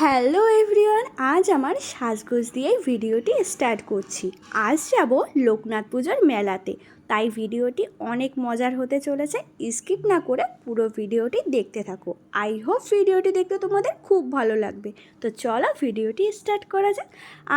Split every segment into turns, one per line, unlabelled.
Hello everyone, আজ আমার সাজগোজ দিয়ে ভিডিওটি স্টার্ট করছি। আজ যাব লোকনাথ পুজোর মেলাতে, তাই ভিডিওটি অনেক মজার হতে চলেছে। স্কিপ না করে পুরো ভিডিওটি দেখতে থাকো। আই হোপ ভিডিওটি দেখতে তোমাদের খুব ভালো লাগবে। তো চলো ভিডিওটি স্টার্ট করা যাক।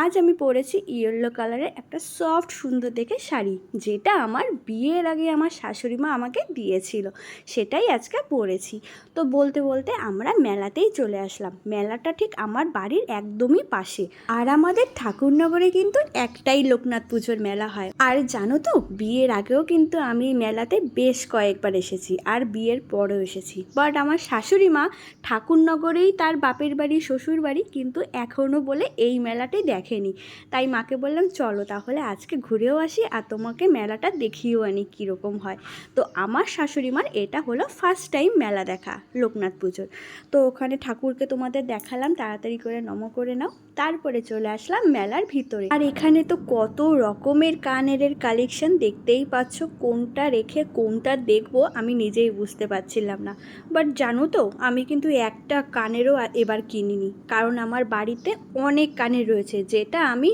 আজ আমি পরেছি ইয়েলো কালারের একটা সফট সুন্দর দেখে শাড়ি, যেটা আমার বিয়ের আগে আমার শাশুড়ি মা আমাকে দিয়েছিল, সেটাই আজকে পরেছি। তো বলতে বলতে আমরা মেলাতেই চলে আসলাম। মেলাটা ঠিক আমার বাড়ির একদমই পাশে, আর আমাদের ঠাকুরনগরে কিন্তু একটাই লোকনাথ পুজোর মেলা হয়। আর জানো তো, বিয়ের আগেও কিন্তু আমি মেলাতে বেশ কয়েকবার এসেছি, আর বিয়ের পরেও এসেছি। বাট আমার শাশুড়ি মা ঠাকুরনগরেই তার বাপের বাড়ি শ্বশুর বাড়ি, কিন্তু এখনও বলে এই মেলাটি দেখেনি। তাই মাকে বললাম চলো তাহলে আজকে ঘুরেও আসি, আর তোমাকে মেলাটা দেখিয়েও আনি কীরকম হয়। তো আমার শাশুড়ি মার এটা হলো ফার্স্ট টাইম মেলা দেখা লোকনাথ পুজোর। তো ওখানে ঠাকুরকে তোমাদের দেখালাম, তাড়াতাড়ি করে নমো করে নাও। তারপরে চলে আসলাম মেলার ভিতরে। আর এখানে তো কত রকমের কানেরের কালেকশন, দেখতেই পাচ্ছ। কোনটা রেখে কোনটা দেখবো আমি নিজেই বুঝতে পারছিলাম না। বাট জানো তো, আমি কিন্তু একটা কানেরও এবার কিনিনি, কারণ আমার বাড়িতে অনেক কানের রয়েছে, যেটা আমি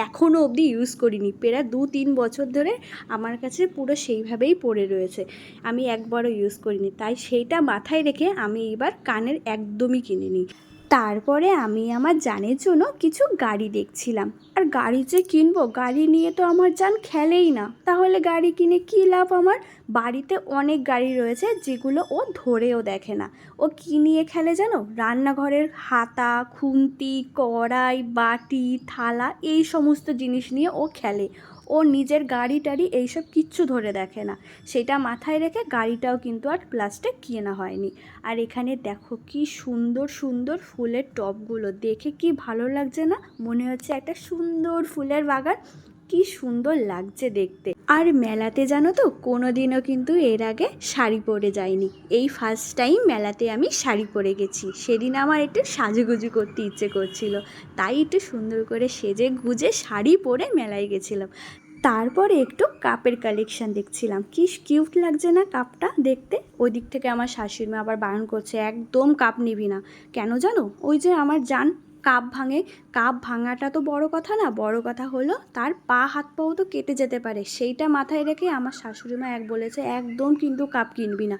এখনও অবধি ইউজ করিনি। প্রায় 2-3 বছর ধরে আমার কাছে পুরো সেইভাবেই পড়ে রয়েছে, আমি একবারও ইউজ করিনি। তাই সেইটা মাথায় রেখে আমি এবার কানের একদমই কিনিনি। তারপরে আমি আমার জানের জন্য কিছু গাড়ি দেখছিলাম। আর গাড়ি যে কিনবো, গাড়ি নিয়ে তো আমার জান খেলেই না, তাহলে গাড়ি কিনে কী লাভ আমার? বাড়িতে অনেক গাড়ি রয়েছে যেগুলো ও ধরেও দেখে না। ও কী নিয়ে খেলে জানো? রান্নাঘরের হাতা, খুন্তি, কড়াই, বাটি, থালা, এই সমস্ত জিনিস নিয়ে ও খেলে। ও নিজের গাড়ি টাড়ি এইসব কিচ্ছু ধরে দেখে না। সেটা মাথায় রেখে গাড়িটাও কিন্তু আর প্লাস্টিক কেনা হয়নি। আর এখানে দেখো কি সুন্দর সুন্দর ফুলের টবগুলো, দেখে কি ভালো লাগছে না? মনে হচ্ছে একটা সুন্দর ফুলের বাগান, কি সুন্দর লাগছে দেখতে। আর মেলাতে জানো তো, কোনোদিনও কিন্তু এর আগে শাড়ি পরে যাইনি। এই ফার্স্ট টাইম মেলাতে আমি শাড়ি পরে গেছি। সেদিন আমার একটু সাজুগুজু করতে ইচ্ছে করছিল, তাই একটু সুন্দর করে সেজে গুজে শাড়ি পরে মেলায় গেছিলাম। তারপরে একটু কাপের কালেকশান দেখছিলাম, কি কিউট লাগছে না কাপটা দেখতে। ওই দিক থেকে আমার শাশুড়ি মা আবার বারণ করছে, একদম কাপ নিবি না। কেন জানো? ওই যে আমার জান কাপ ভাঙে। কাপ ভাঙাটা তো বড় কথা না, বড় কথা হলো তার পা হাত পাও তো কেটে যেতে পারে। সেইটা মাথায় রেখে আমার শাশুড়ি মা বলেছে একদম কিন্তু কাপ কিনবি না,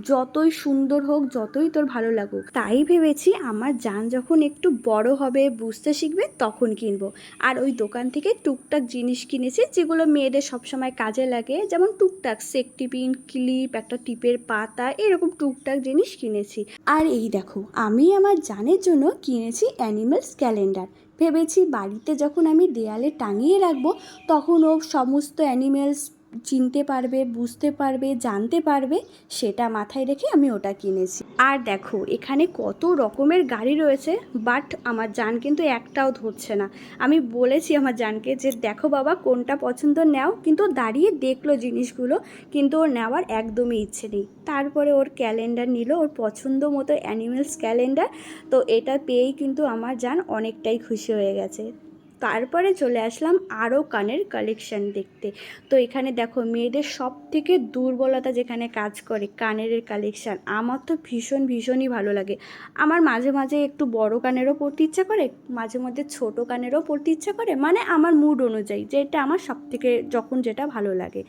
যতই সুন্দর হোক, যতই তোর ভালো লাগুক। তাই ভেবেছি আমার জান যখন একটু বড় হবে, বুঝতে শিখবে, তখন কিনবো। আর ওই দোকান থেকে টুকটাক জিনিস কিনেছি, যেগুলো মেয়েদের সবসময় কাজে লাগে, যেমন টুকটাক সেফটি পিন, ক্লিপ, একটা টিপের পাতা, এরকম টুকটাক জিনিস কিনেছি। আর এই দেখো, আমি আমার জানের জন্য কিনেছি অ্যানিমেলস ক্যালেন্ডার। ভেবেছি বাড়িতে যখন আমি দেয়ালে টাঙিয়ে রাখবো, তখন ও সমস্ত অ্যানিমেলস চিনতে পারবে, বুঝতে পারবে, জানতে পারবে। সেটা মাথায় রেখে আমি ওটা কিনেছি। আর দেখো এখানে কত রকমের গাড়ি রয়েছে, বাট আমার জান কিন্তু একটাও ধরছে না। আমি বলেছি আমার জানকে যে দেখো বাবা কোনটা পছন্দ নাও, কিন্তু দাঁড়িয়ে দেখলো জিনিসগুলো, কিন্তু ওর নেওয়ার একদমই ইচ্ছে নেই। তারপরে ওর ক্যালেন্ডার নিল, ওর পছন্দ মতো অ্যানিমেলস ক্যালেন্ডার। তো এটা পেয়েই কিন্তু আমার জান অনেকটাই খুশি হয়ে গেছে। তারপরে চলে আসলাম আরও কানের কালেকশান দেখতে। তো এখানে দেখো মেয়েদের সব থেকে দুর্বলতা যেখানে কাজ করে, কানের কালেকশান। আমার তো ভীষণই ভালো লাগে। আমার মাঝে মাঝে একটু বড় কানেরও পরতে ইচ্ছা করে, মাঝে মধ্যে ছোট কানেরও পরতে ইচ্ছা করে, মানে আমার মুড অনুযায়ী, যেটা আমার সব থেকে যখন যেটা ভালো লাগে।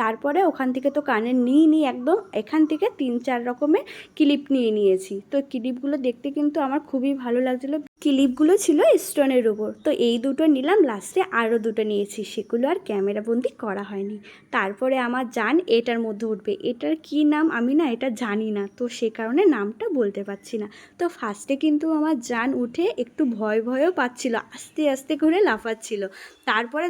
তারপরে ওখান থেকে তো কানের নিই একদম, এখান থেকে 3-4 রকমের ক্লিপ নিয়ে নিয়েছি। তো ক্লিপগুলো দেখতে কিন্তু আমার খুবই ভালো লাগছিলো। ক্লিপগুলো ছিল স্টোনের উপর। তো এই দুটো নিলাম, লাস্টে আরও দুটো নিয়েছি, সেগুলো আর ক্যামেরাবন্দি করা হয়নি। তারপরে আমার জান এটার মধ্যে উঠবে, এটার কি নাম আমি না এটা জানি না, তো সে কারণে নামটা বলতে পারছি না। তো ফার্স্টে কিন্তু আমার জান উঠে একটু ভয়ও পাচ্ছিল, আস্তে আস্তে করে লাফাচ্ছিল। তারপরে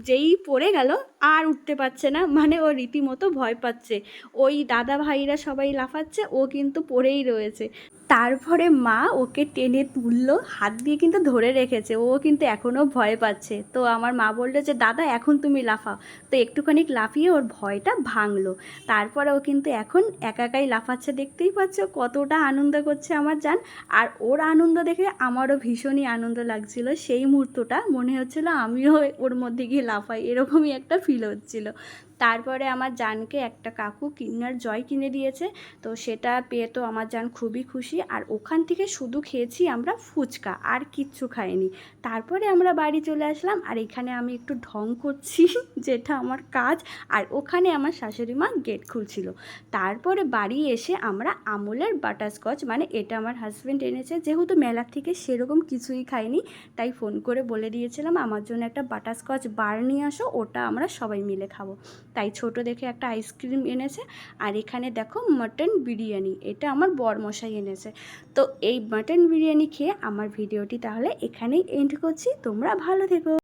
যেই পড়ে গেল আর উঠতে পারছে না, মানে ও রীতিমতো ভয় পাচ্ছে। ওই দাদা ভাইরা সবাই লাফাচ্ছে, ও কিন্তু পড়েই রয়েছে। তারপরে মা ওকে টেনে তুললো, হাত দিয়ে কিন্তু ধরে রেখেছে, ও কিন্তু এখনও ভয় পাচ্ছে। তো আমার মা বললো যে দাদা এখন তুমি লাফাও। তো একটুখানি লাফিয়ে ওর ভয়টা ভাঙলো। তারপরে ও কিন্তু এখন একাই লাফাচ্ছে, দেখতেই পাচ্ছ কতটা আনন্দ করছে আমার জান। আর ওর আনন্দ দেখে আমারও ভীষণই আনন্দ লাগছিল। সেই মুহূর্তটা মনে হচ্ছিলো আমিও ওর মধ্যে গিয়ে লাফাই, এরকমই একটা ফিল হচ্ছিলো। তারপরে আমার জানকে একটা কাকু কিনার জয় কিনে দিয়েছে, তো সেটা পেয়ে তো আমার জান খুবই খুশি। আর ওখান থেকে শুধু খেয়েছি আমরা ফুচকা, আর কিচ্ছু খাইনি। তারপরে আমরা বাড়ি চলে আসলাম, আর এখানে আমি একটু ঢং করছি যেটা আমার কাজ। আর ওখানে আমার শাশুড়ি মা গেট খুলছিল। তারপরে বাড়ি এসে আমরা আমুলের বাটারস্কচ, মানে এটা আমার হাজব্যান্ড এনেছে, যেহেতু মেলার থেকে সেরকম কিছুই খাইনি, তাই ফোন করে বলে দিয়েছিলাম আমার জন্য একটা বাটারস্কচ বার নিয়ে আসো, ওটা আমরা সবাই মিলে খাবো। তাই ছোট দেখে একটা আইসক্রিম এনেছে। আর এখানে দেখো মাটন বিরিয়ানি, এটা আমার বরমশাই এনেছে। তো এই মাটন বিরিয়ানি খেয়ে আমার ভিডিওটি তাহলে এখানেই এন্ড করছি। তোমরা ভালো থেকো।